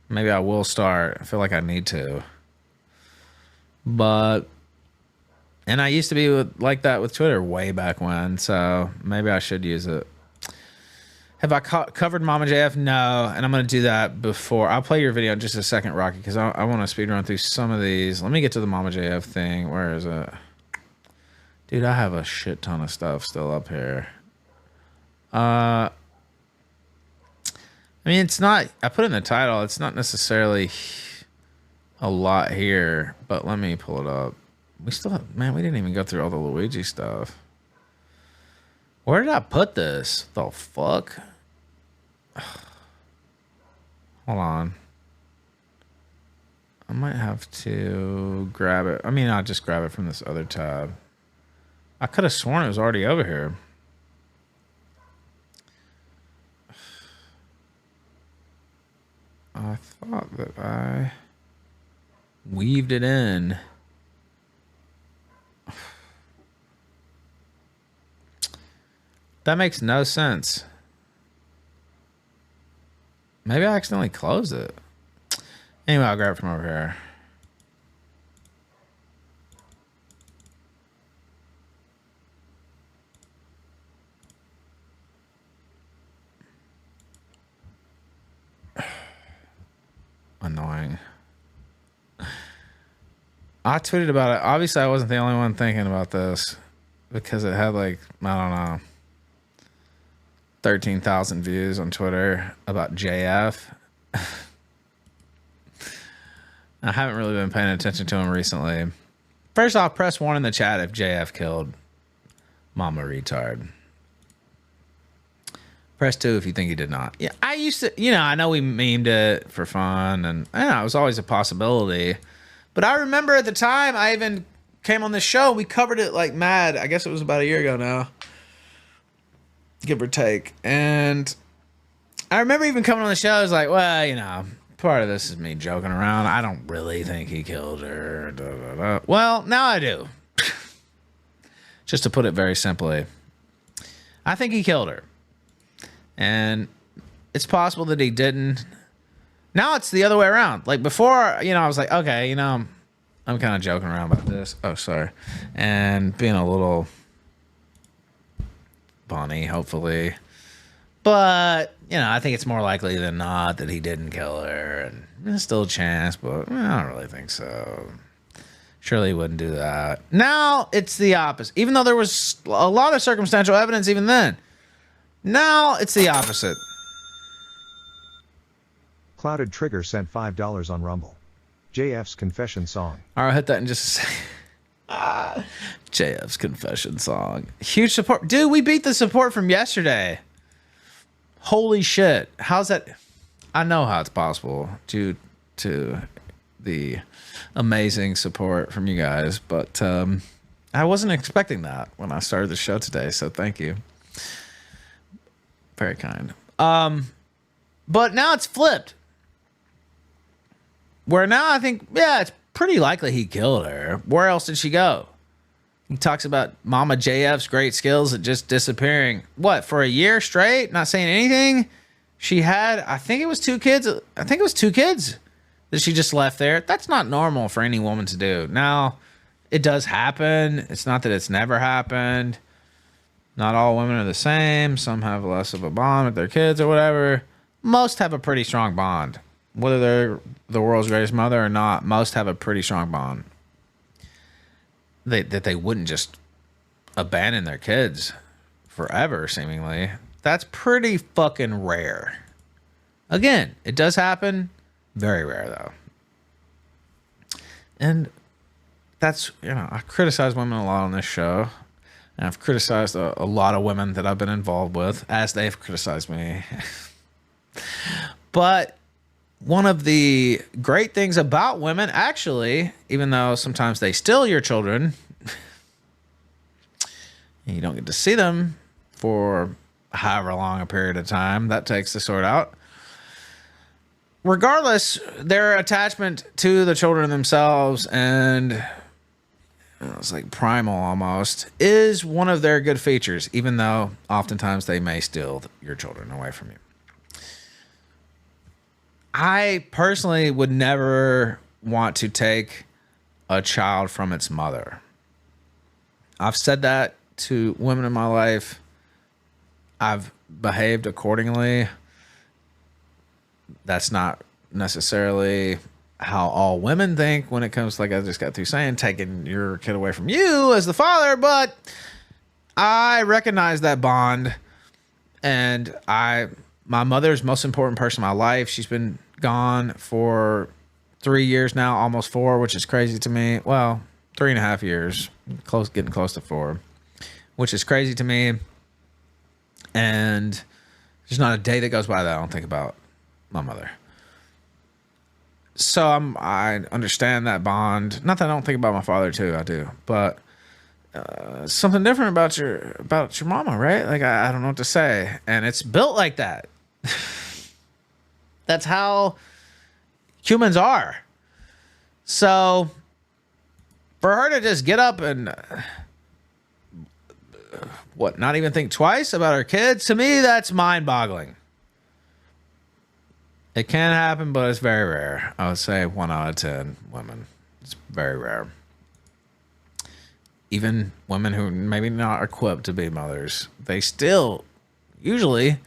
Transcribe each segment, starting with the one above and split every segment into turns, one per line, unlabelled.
Maybe I will start. I feel like I need to. But, and I used to be like that with Twitter way back when, so maybe I should use it. Have I covered Mama JF? No, and I'm going to do that before. I'll play your video in just a second, Rocky, because I want to speed run through some of these. Let me get to the Mama JF thing. Where is it? Dude, I have a shit ton of stuff still up here. I mean, it's not, I put in the title, it's not necessarily a lot here, but let me pull it up. We still have, man, we didn't even go through all the Luigi stuff. Where did I put this? The fuck? Hold on. I might have to grab it. I mean, I'll just grab it from this other tab. I could have sworn it was already over here. I thought that I weaved it in. That makes no sense. Maybe I accidentally closed it. Anyway, I'll grab it from over here. Annoying. I tweeted about it. Obviously, I wasn't the only one thinking about this because it had like, I don't know, 13,000 views on Twitter about JF. I haven't really been paying attention to him recently. First off, press 1 in the chat if JF killed Mama Retard. Press 2 if you think he did not. Yeah, I used to, you know, I know we memed it for fun, and I know it was always a possibility. But I remember at the time, I even came on this show. We covered it like mad. I guess it was about a year ago now, give or take. And I remember even coming on the show. I was like, well, you know, part of this is me joking around. I don't really think he killed her. Da, da, da. Well, now I do. Just to put it very simply, I think he killed her. And it's possible that he didn't. Now it's the other way around. Like before, you know, I was like, okay, you know, I'm kind of joking around about this. Oh, sorry. And being a little bunny, hopefully. But, you know, I think it's more likely than not that he didn't kill her. And there's still a chance, but I don't really think so. Surely he wouldn't do that. Now it's the opposite. Even though there was a lot of circumstantial evidence even then. Now it's the opposite.
Clouded Trigger sent $5 on Rumble. JF's confession song.
All right, I'll hit that in just a second. JF's confession song. Huge support. Dude, we beat the support from yesterday. Holy shit. How's that? I know how it's possible due to the amazing support from you guys, but I wasn't expecting that when I started the show today, so thank you. Very kind. But now it's flipped. Where now I think, yeah, it's pretty likely he killed her. Where else did she go? He talks about Mama JF's great skills at just disappearing. What, for a year straight? Not saying anything? She had, I think it was 2 kids. I think it was 2 kids that she just left there. That's not normal for any woman to do. Now, it does happen. It's not that it's never happened. Not all women are the same. Some have less of a bond with their kids or whatever. Most have a pretty strong bond. Whether they're the world's greatest mother or not, most have a pretty strong bond. That they wouldn't just abandon their kids forever, seemingly. That's pretty fucking rare. Again, it does happen. Very rare, though. And that's, you know, I criticize women a lot on this show. And I've criticized a lot of women that I've been involved with, as they've criticized me. But one of the great things about women, actually, even though sometimes they steal your children, and you don't get to see them for however long a period of time that takes to sort out. Regardless, their attachment to the children themselves and it's like primal almost, is one of their good features, even though oftentimes they may steal your children away from you. I personally would never want to take a child from its mother. I've said that to women in my life. I've behaved accordingly. That's not necessarily how all women think when it comes, like I just got through saying, taking your kid away from you as the father, but I recognize that bond, and my mother's most important person in my life. She's been gone for 3 years now, almost 4, which is crazy to me. Well, 3.5 years, getting close to 4, which is crazy to me. And there's not a day that goes by that I don't think about my mother. So I understand that bond. Not that I don't think about my father too, I do, but something different about your mama, right? Like I don't know what to say, and it's built like that. That's how humans are. So for her to just get up and not even think twice about her kids, to me, that's mind-boggling. It can happen, but it's very rare. I would say 1 out of 10 women. It's very rare. Even women who maybe not equipped to be mothers, they still usually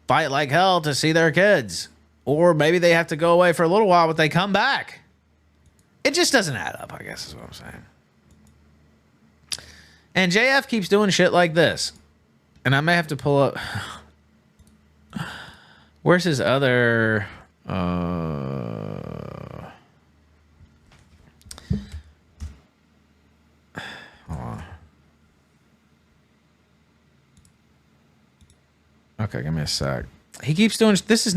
fight like hell to see their kids. Or maybe they have to go away for a little while, but they come back. It just doesn't add up, I guess is what I'm saying. And JF keeps doing shit like this. And I may have to pull up... Where's his other... Hold on. Okay, give me a sec. He keeps doing... This is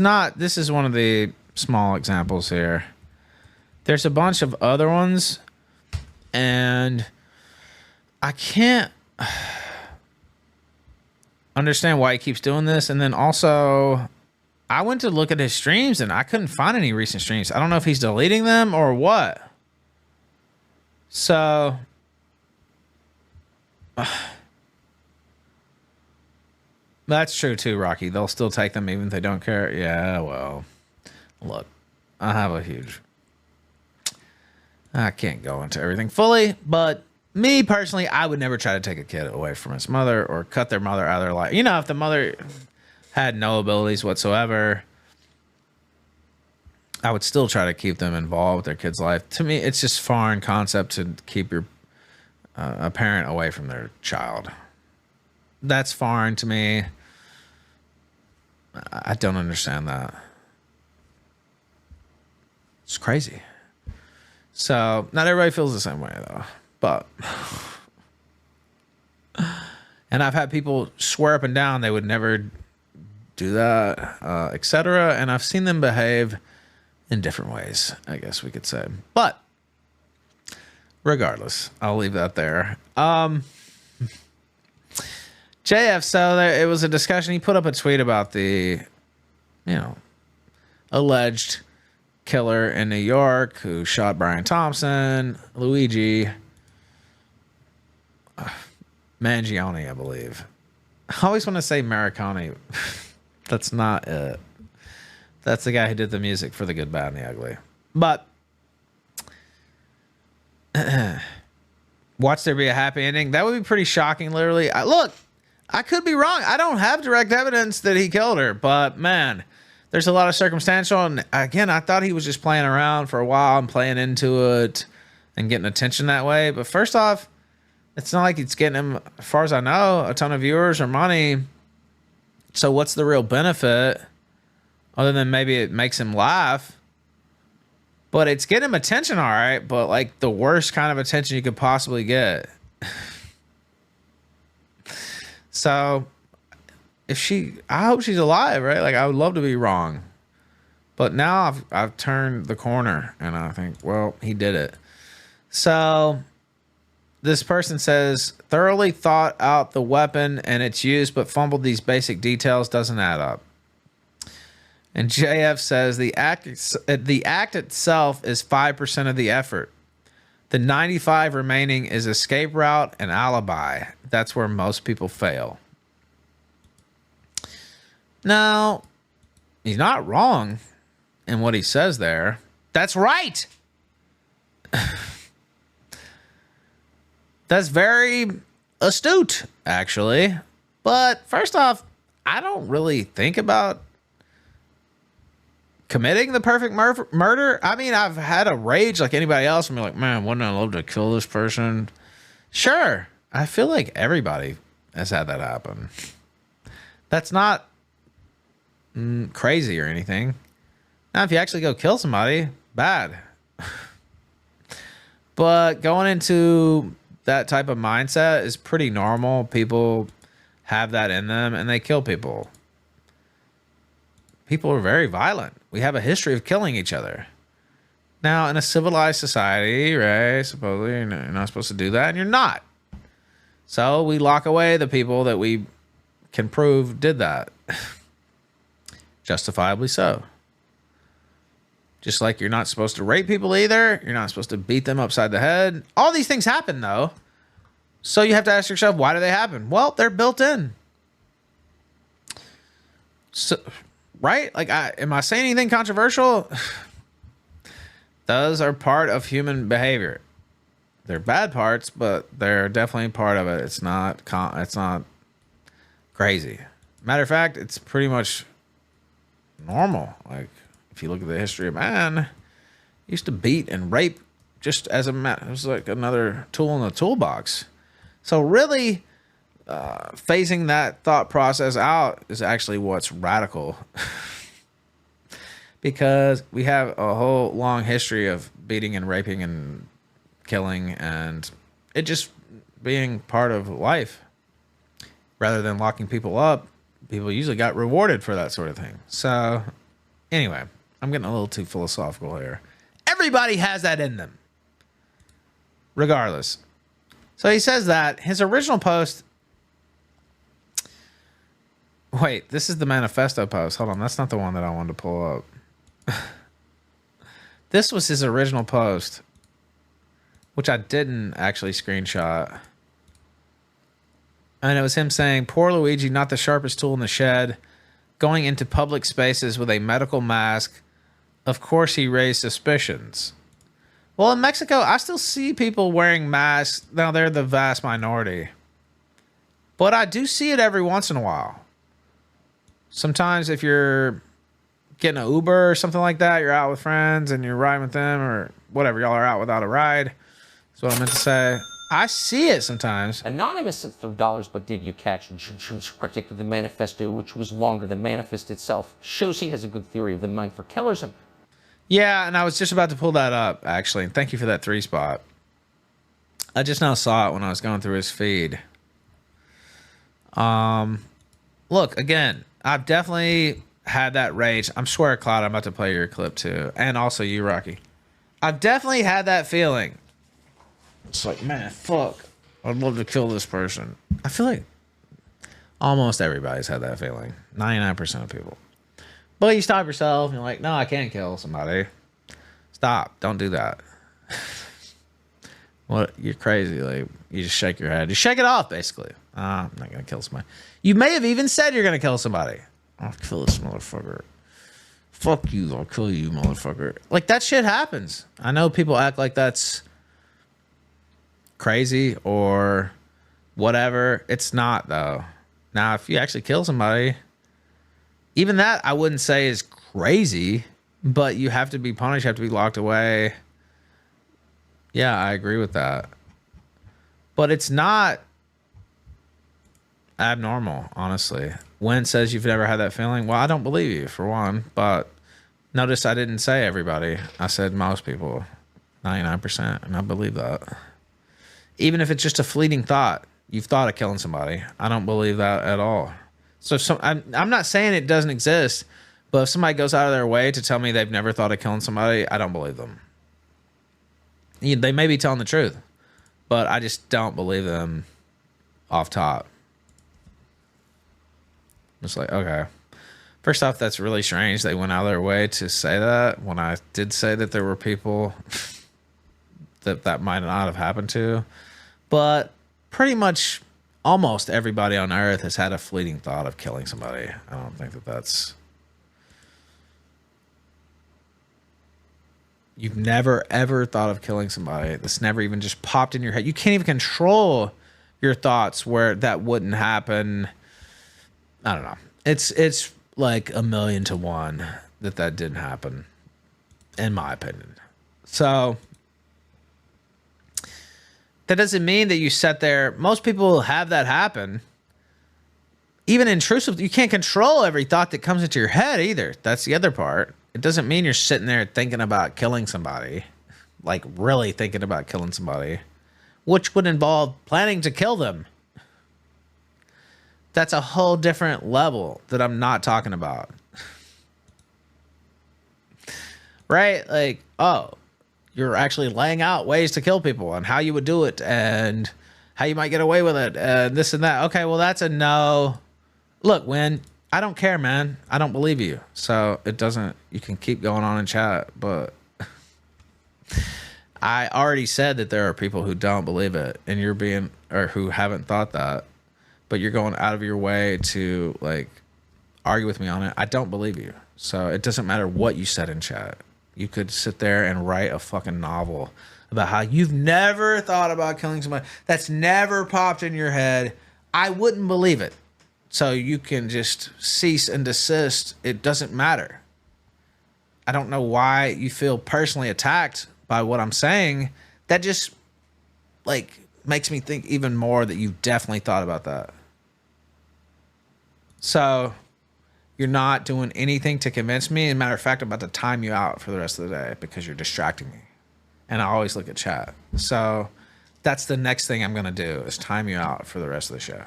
one of the small examples here. There's a bunch of other ones. And I can't understand why he keeps doing this. And then also... I went to look at his streams and I couldn't find any recent streams. I don't know if he's deleting them or what. So that's true too, Rocky. They'll still take them even if they don't care. Yeah, well, look, I can't go into everything fully, but me personally, I would never try to take a kid away from his mother or cut their mother out of their life. You know, if the mother had no abilities whatsoever, I would still try to keep them involved with their kid's life. To me, it's just foreign concept to keep your a parent away from their child. That's foreign to me. I don't understand that. It's crazy. So not everybody feels the same way though, but and I've had people swear up and down they would never do that, etc. And I've seen them behave in different ways, I guess we could say. But regardless, I'll leave that there. JF, so it was a discussion. He put up a tweet about the, alleged killer in New York who shot Brian Thompson, Luigi Mangione, I believe. I always want to say Maricone. That's not it. That's the guy who did the music for The Good, Bad, and the Ugly. But watch there be a happy ending. That would be pretty shocking, literally. Look, I could be wrong. I don't have direct evidence that he killed her. But, man, there's a lot of circumstantial. And, again, I thought he was just playing around for a while and playing into it and getting attention that way. But first off, it's not like it's getting him, as far as I know, a ton of viewers or money. So what's the real benefit other than maybe it makes him laugh? But it's getting him attention, all right, but like the worst kind of attention you could possibly get. So I hope she's alive, right? Like I would love to be wrong. But now I've turned the corner and I think, well, he did it. So this person says, thoroughly thought out the weapon and its use, but fumbled these basic details, doesn't add up. And JF says, the act itself is 5% of the effort. The 95 remaining is escape route and alibi. That's where most people fail. Now, he's not wrong. in what he says there. That's right. That's very astute, actually. But first off, I don't really think about committing the perfect murder. I mean, I've had a rage like anybody else and be like, man, wouldn't I love to kill this person? Sure. I feel like everybody has had that happen. That's not crazy or anything. Now, if you actually go kill somebody, bad. But going into that type of mindset is pretty normal. People have that in them and they kill people. People are very violent. We have a history of killing each other. Now, in a civilized society, right, supposedly you're not supposed to do that, and you're not. So we lock away the people that we can prove did that. Justifiably so. Just like you're not supposed to rape people either. You're not supposed to beat them upside the head. All these things happen, though. So you have to ask yourself, why do they happen? Well, they're built in. So, right? Like, am I saying anything controversial? Those are part of human behavior. They're bad parts, but they're definitely part of it. It's not crazy. Matter of fact, it's pretty much normal. Like, if you look at the history of man, used to beat and rape just as it was like another tool in the toolbox. So really, phasing that thought process out is actually what's radical. Because we have a whole long history of beating and raping and killing, and it just being part of life. Rather than locking people up, people usually got rewarded for that sort of thing. So anyway, I'm getting a little too philosophical here. Everybody has that in them. Regardless. So he says that his original post... Wait, this is the manifesto post. Hold on, that's not the one that I wanted to pull up. This was his original post, which I didn't actually screenshot. And it was him saying, poor Luigi, not the sharpest tool in the shed, going into public spaces with a medical mask. Of course he raised suspicions. Well, in Mexico, I still see people wearing masks. Now, they're the vast minority. But I do see it every once in a while. Sometimes if you're getting an Uber or something like that, you're out with friends and you're riding with them or whatever, y'all are out without a ride. That's what I meant to say. I see it sometimes.
Anonymous sent $3, but did you catch Juju's critic of the manifesto, which was longer than manifest itself? Shows he has a good theory of the mind for killers.
Yeah, and I was just about to pull that up, actually. And thank you for that 3 spot. I just now saw it when I was going through his feed. Look, again, I've definitely had that rage. I'm swear, Cloud, I'm about to play your clip too. And also you, Rocky. I've definitely had that feeling. It's like, man, fuck. I'd love to kill this person. I feel like almost everybody's had that feeling. 99% of people. But you stop yourself and you're like, no, I can't kill somebody. Stop. Don't do that. What? You're crazy. Like, you just shake your head. You shake it off, basically. I'm not going to kill somebody. You may have even said you're going to kill somebody. I'll kill this motherfucker. Fuck you. I'll kill you, motherfucker. Like, that shit happens. I know people act like that's crazy or whatever. It's not, though. Now, if you actually kill somebody, even that I wouldn't say is crazy, but you have to be punished, you have to be locked away. Yeah, I agree with that. But it's not abnormal, honestly. When says you've never had that feeling, well, I don't believe you, for one. But notice I didn't say everybody. I said most people, 99%, and I believe that. Even if it's just a fleeting thought, you've thought of killing somebody. I don't believe that at all. So I'm not saying it doesn't exist, but if somebody goes out of their way to tell me they've never thought of killing somebody, I don't believe them. They may be telling the truth, but I just don't believe them off top. It's like, okay. First off, that's really strange. They went out of their way to say that when I did say that there were people that might not have happened to. But pretty much almost everybody on Earth has had a fleeting thought of killing somebody. I don't think that that's You've never, ever thought of killing somebody. That's never even just popped in your head. You can't even control your thoughts where that wouldn't happen. I don't know. It's like 1,000,000 to 1 that didn't happen, in my opinion. So that doesn't mean that you sat there. Most people have that happen. Even intrusive, you can't control every thought that comes into your head either. That's the other part. It doesn't mean you're sitting there thinking about killing somebody, like really thinking about killing somebody, which would involve planning to kill them. That's a whole different level that I'm not talking about. Right? Like, oh, you're actually laying out ways to kill people and how you would do it and how you might get away with it and this and that. Okay, well, that's a no. Look, Win, I don't care, man. I don't believe you. So it doesn't, you can keep going on in chat, but I already said that there are people who don't believe it and you're being, or who haven't thought that, but you're going out of your way to like argue with me on it. I don't believe you. So it doesn't matter what you said in chat. You could sit there and write a fucking novel about how you've never thought about killing somebody. That's never popped in your head. I wouldn't believe it. So you can just cease and desist. It doesn't matter. I don't know why you feel personally attacked by what I'm saying. That just like makes me think even more that you definitely thought about that. So you're not doing anything to convince me. As a matter of fact, I'm about to time you out for the rest of the day because you're distracting me. And I always look at chat. So that's the next thing I'm going to do is time you out for the rest of the show.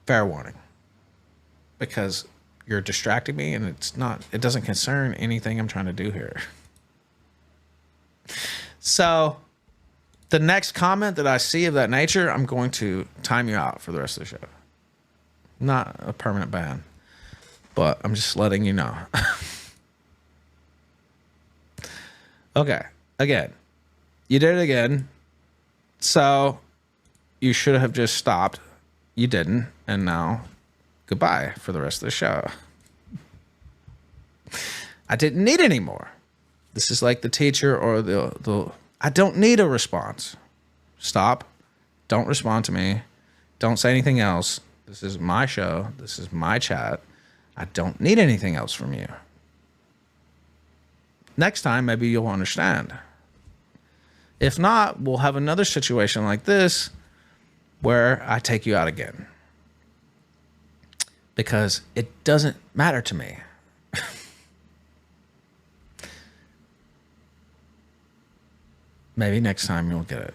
Fair warning. Because you're distracting me and it doesn't concern anything I'm trying to do here. So the next comment that I see of that nature, I'm going to time you out for the rest of the show. Not a permanent ban, but I'm just letting you know. Okay. Again, you did it again. So you should have just stopped. You didn't. And now goodbye for the rest of the show. I didn't need any more. This is like the teacher or the I don't need a response. Stop. Don't respond to me. Don't say anything else. This is my show. This is my chat. I don't need anything else from you. Next time, maybe you'll understand. If not, we'll have another situation like this where I take you out again. Because it doesn't matter to me. Maybe next time you'll get it.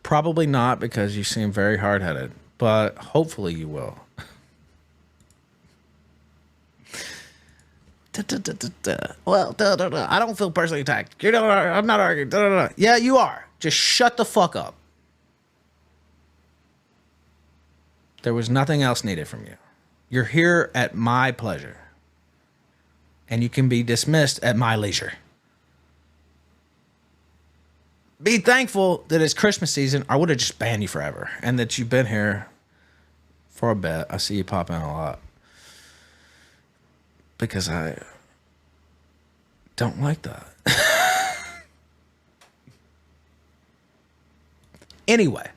Probably not because you seem very hard-headed, but hopefully you will. Well, I don't feel personally attacked. I'm not arguing. Yeah, you are. Just shut the fuck up. There was nothing else needed from you. You're here at my pleasure. And you can be dismissed at my leisure. Be thankful that it's Christmas season. I would have just banned you forever. And that you've been here for a bit. I see you pop in a lot. Because I don't like that. Anyway,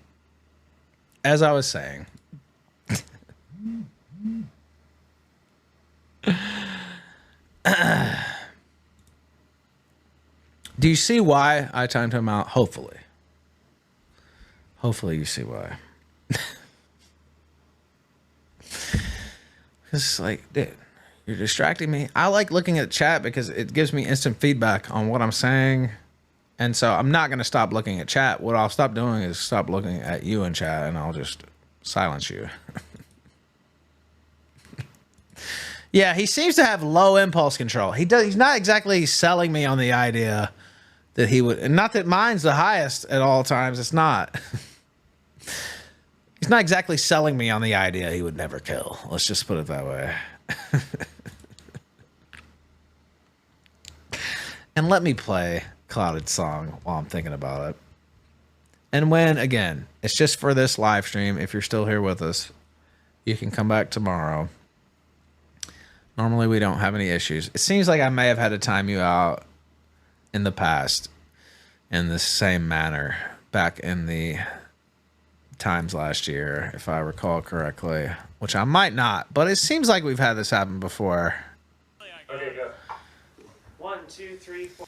as I was saying, do you see why I timed him out? Hopefully. Hopefully you see why. It's like, dude, you're distracting me. I like looking at chat because it gives me instant feedback on what I'm saying. And so I'm not going to stop looking at chat. What I'll stop doing is stop looking at you in chat and I'll just silence you. Yeah, he seems to have low impulse control. He's not exactly selling me on the idea that he would, and not that mine's the highest at all times. It's not. He's not exactly selling me on the idea he would never kill. Let's just put it that way. And let me play Clouded Song while I'm thinking about it. And when, again, it's just for this live stream. If you're still here with us, you can come back tomorrow. Normally we don't have any issues. It seems like I may have had to time you out in the past in the same manner back in the times last year, if I recall correctly, which I might not, but it seems like we've had this happen before.
Okay, go. 1, 2, 3, 4.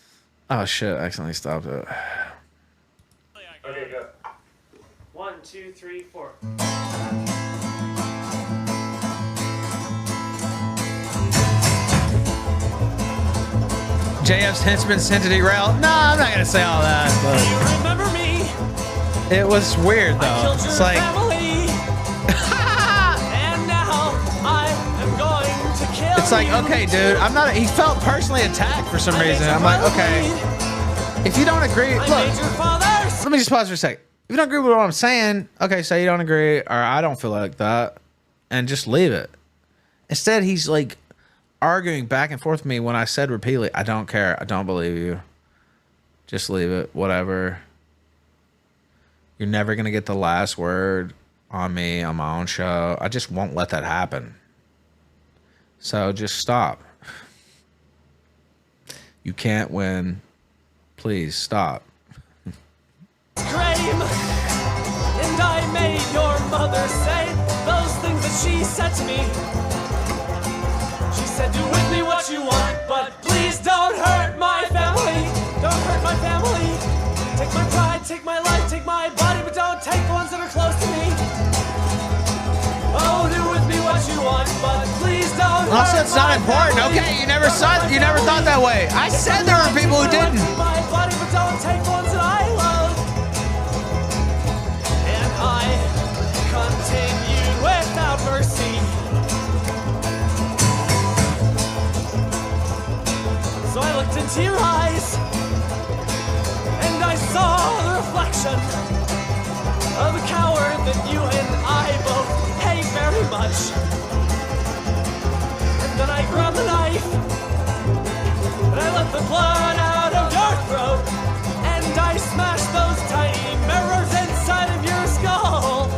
Oh shit, I accidentally stopped it.
Okay, go. 1, 2, 3, 4.
JF's henchman sent to derail. No, I'm not gonna say all that,
Do you remember me?
but it was weird
I
though.
killed your
It's like,
family. And now I am going to kill
it's like,
you.
okay, dude, I'm not. He felt personally attacked for some reason. I'm like, okay, if you don't agree,
I
look.
made your father's.
Let me just pause for a sec. If you don't agree with what I'm saying, okay, say you don't agree, or I don't feel like that, and just leave it. Instead, he's like arguing back and forth with me when I said repeatedly, I don't care, I don't believe you. Just leave it, whatever. You're never gonna get the last word on me on my own show. I just won't let that happen. So just stop. You can't win. Please stop.
Claim. And I made your mother say those things that she said to me. She said, do with me what you want, but please don't hurt my family. Don't hurt my family. Take my pride, take my life, take my body, but don't take the ones that are close to me. Oh, do with me what you want, but please don't hurt
Also, it's not
my
important.
family.
Okay, you never
Don't
saw
hurt
it. You
my
never thought that way. I
Take
said
my
there were
life,
people who
take my
didn't.
life, take my body, but don't take the ones that I love. And I continue without mercy. So I looked into your eyes, and I saw the reflection of a coward that you and I both hate very much. And then I grabbed the knife, and I let the blood out of your throat, and I smashed those tiny mirrors inside of your skull.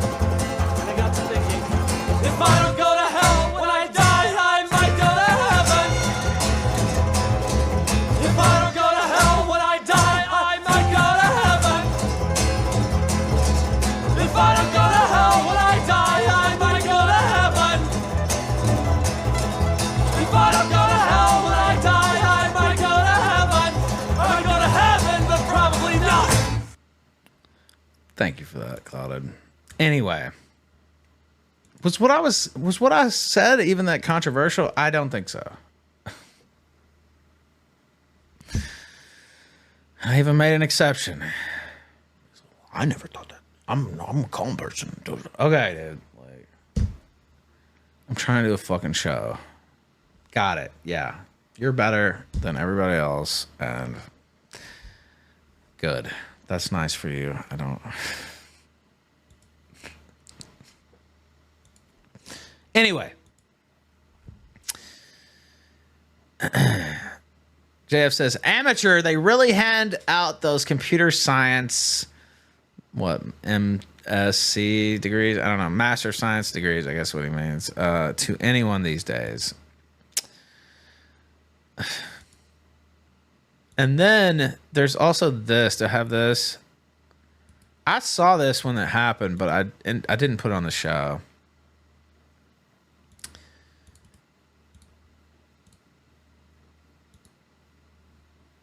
And I got to thinking, if I don't go to hell when I die, I might go to heaven. If I don't go to hell when I die, I might go to heaven. If I don't go to hell when I die, I might go to heaven. If I don't go to hell when I die, I might go to heaven. I might go to heaven, but probably not.
Thank you for that, Clouded. Anyway, was what I said even that controversial? I don't think so. I even made an exception. I never thought that. I'm a calm person. Okay, dude. Like, I'm trying to do a fucking show. Got it. Yeah. You're better than everybody else, and good. That's nice for you. I don't. Anyway. JF says, amateur, they really hand out those computer science, what, MSc degrees? I don't know, master science degrees, I guess what he means, to anyone these days. And then there's also this, to have this. I saw this when it happened, but I didn't put it on the show.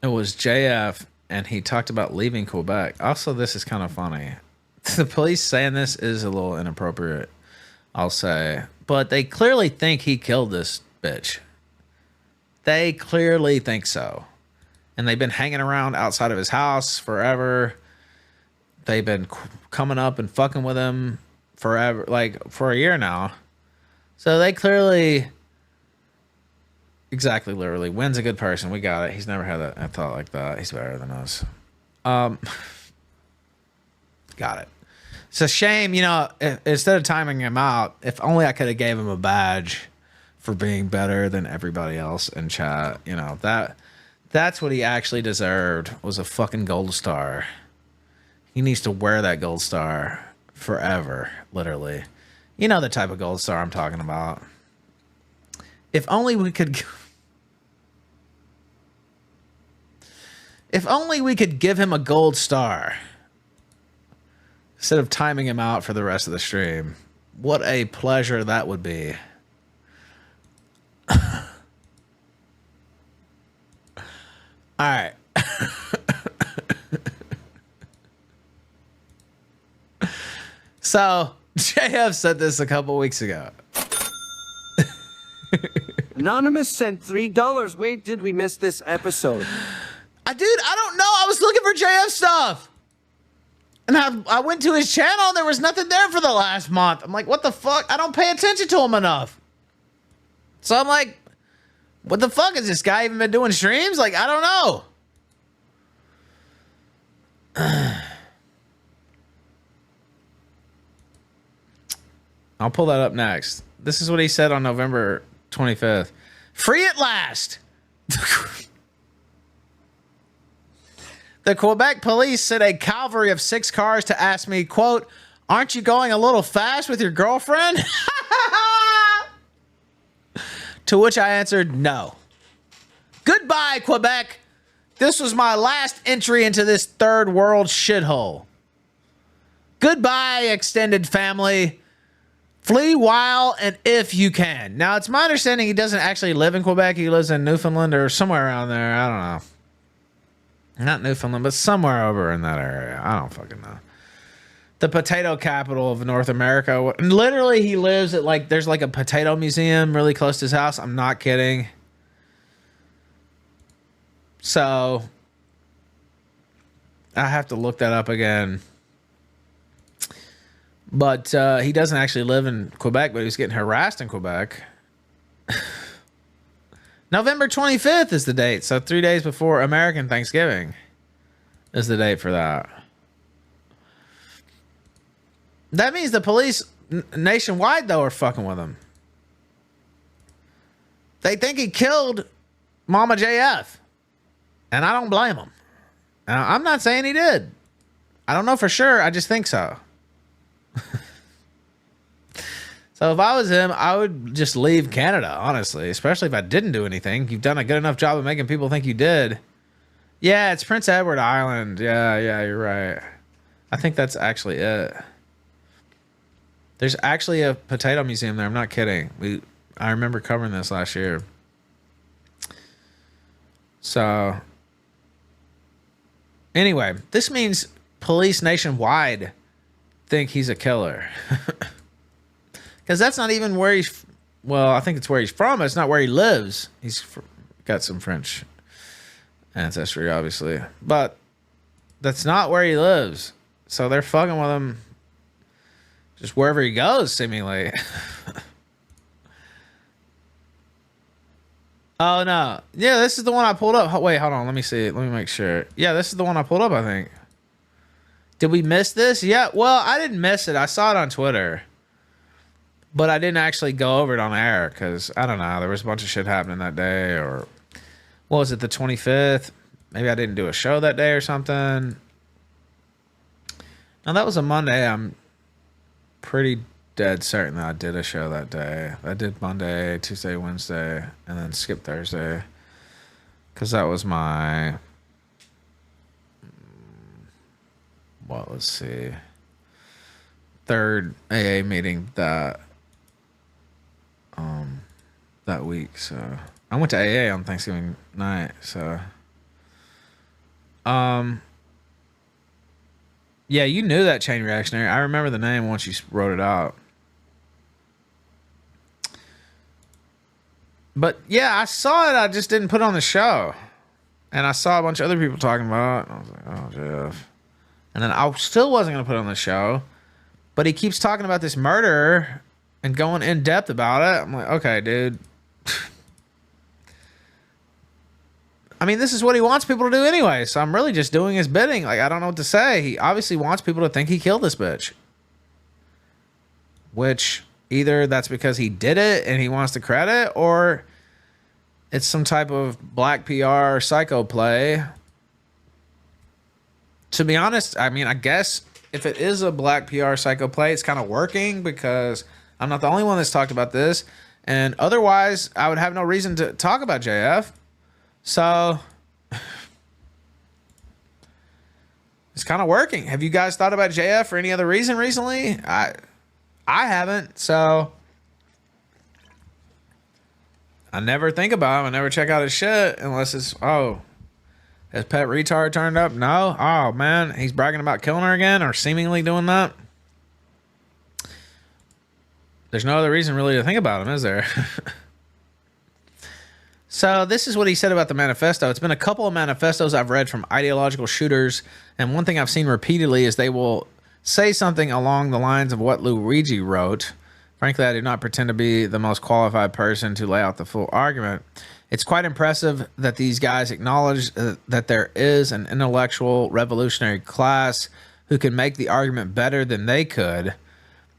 It was JF, and he talked about leaving Quebec. Also, this is kind of funny. The police saying this is a little inappropriate, I'll say. But they clearly think he killed this bitch. They clearly think so. And they've been hanging around outside of his house forever. They've been coming up and fucking with him forever, like for a year now. So they clearly... Exactly, literally. Wynn's a good person. We got it. He's never had a thought like that. He's better than us. Got it. It's a shame, you know, instead of timing him out, if only I could have gave him a badge for being better than everybody else in chat. You know, that's what he actually deserved, was a fucking gold star. He needs to wear that gold star forever, literally. You know the type of gold star I'm talking about. If only we could... If only we could give him a gold star instead of timing him out for the rest of the stream. What a pleasure that would be. All right. So, JF said this a couple weeks ago.
Anonymous sent $3. Wait, did we miss this episode?
Dude, I don't know. I was looking for JF stuff. And I went to his channel and there was nothing there for the last month. I'm like, what the fuck? I don't pay attention to him enough. So I'm like, what the fuck? Has this guy even been doing streams? Like, I don't know. I'll pull that up next. This is what he said on November 25th. Free at last. The Quebec police sent a cavalry of 6 cars to ask me, quote, aren't you going a little fast with your girlfriend? To which I answered, no. Goodbye, Quebec. This was my last entry into this third world shithole. Goodbye, extended family. Flee while and if you can. Now, it's my understanding he doesn't actually live in Quebec. He lives in Newfoundland or somewhere around there. I don't know. Not Newfoundland, but somewhere over in that area. I don't fucking know. The potato capital of North America. Literally, he lives at like, there's like a potato museum really close to his house. I'm not kidding. So, I have to look that up again. But he doesn't actually live in Quebec, but he was getting harassed in Quebec. November 25th is the date. So 3 days before American Thanksgiving is the date for that. That means the police nationwide, though, are fucking with him. They think he killed Mama JF. And I don't blame him. I'm not saying he did. I don't know for sure. I just think so. So if I was him, I would just leave Canada, honestly, especially if I didn't do anything. You've done a good enough job of making people think you did. Yeah, it's Prince Edward Island. Yeah, you're right. I think that's actually it. There's actually a potato museum there. I'm not kidding. I remember covering this last year. So anyway, this means police nationwide think he's a killer. Because that's not even where he's... Well, I think it's where he's from. It's not where he lives. He's got some French ancestry, obviously. But that's not where he lives. So they're fucking with him just wherever he goes, seemingly. Oh, no. Yeah, this is the one I pulled up. Wait, hold on. Let me see. Let me make sure. Yeah, this is the one I pulled up, I think. Did we miss this? Yeah, well, I didn't miss it. I saw it on Twitter. But I didn't actually go over it on air because, I don't know, there was a bunch of shit happening that day. Or, what was it, the 25th? Maybe I didn't do a show that day or something. Now, that was a Monday. I'm pretty dead certain that I did a show that day. I did Monday, Tuesday, Wednesday, and then skipped Thursday. Because that was my... Well, let's see. Third AA meeting that week. So I went to AA on Thanksgiving night. So yeah, you knew that Chain Reactionary. I remember the name once you wrote it out. But yeah, I saw it. I just didn't put it on the show. And I saw a bunch of other people talking about it. And I was like, oh, Jeff. And then I still wasn't going to put it on the show. But he keeps talking about this murder and going in depth about it. I'm like, okay, dude. I mean, this is what he wants people to do anyway. So I'm really just doing his bidding. Like, I don't know what to say. He obviously wants people to think he killed this bitch. Which, either that's because he did it and he wants the credit, or it's some type of black PR psycho play. To be honest, I mean, I guess if it is a black PR psycho play, it's kind of working because I'm not the only one that's talked about this. And otherwise, I would have no reason to talk about JF. So, It's kind of working. Have you guys thought about JF for any other reason recently? I haven't, so I never think about him. I never check out his shit unless it's, oh, has Pet Retard turned up? No? Oh, man, he's bragging about killing her again or seemingly doing that? There's no other reason really to think about him, is there? So this is what he said about the manifesto. It's been a couple of manifestos I've read from ideological shooters, and one thing I've seen repeatedly is they will say something along the lines of what Luigi wrote. Frankly, I do not pretend to be the most qualified person to lay out the full argument. It's quite impressive that these guys acknowledge that there is an intellectual revolutionary class who can make the argument better than they could.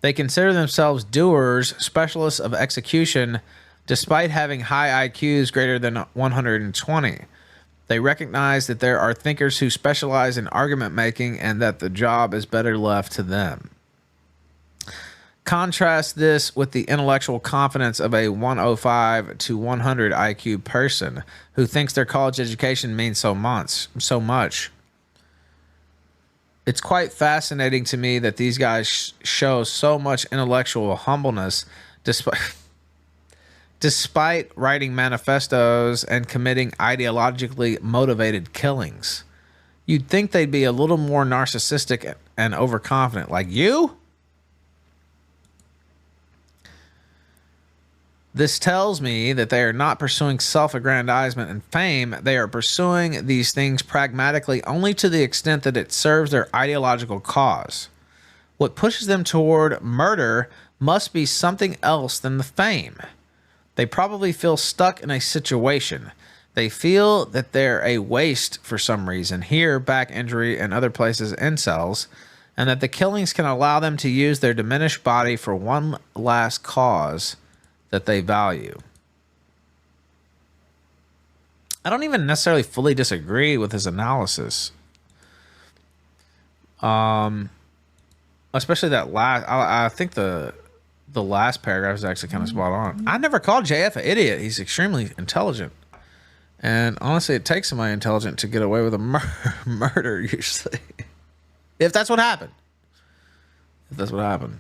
They consider themselves doers, specialists of execution, despite having high IQs greater than 120. They recognize that there are thinkers who specialize in argument making and that the job is better left to them. Contrast this with the intellectual confidence of a 105 to 100 IQ person who thinks their college education means so much. It's quite fascinating to me that these guys show so much intellectual humbleness despite writing manifestos and committing ideologically motivated killings. You'd think they'd be a little more narcissistic and overconfident, like you? This tells me that they are not pursuing self-aggrandizement and fame. They are pursuing these things pragmatically only to the extent that it serves their ideological cause. What pushes them toward murder must be something else than the fame. They probably feel stuck in a situation. They feel that they're a waste for some reason, here, back injury, and other places, incels, and that the killings can allow them to use their diminished body for one last cause that they value. I don't even necessarily fully disagree with his analysis. Especially that last, I think the last paragraph is actually kind of spot on. I never called JF an idiot. He's extremely intelligent. And honestly, it takes somebody intelligent to get away with a murder usually. If that's what happened. If that's what happened.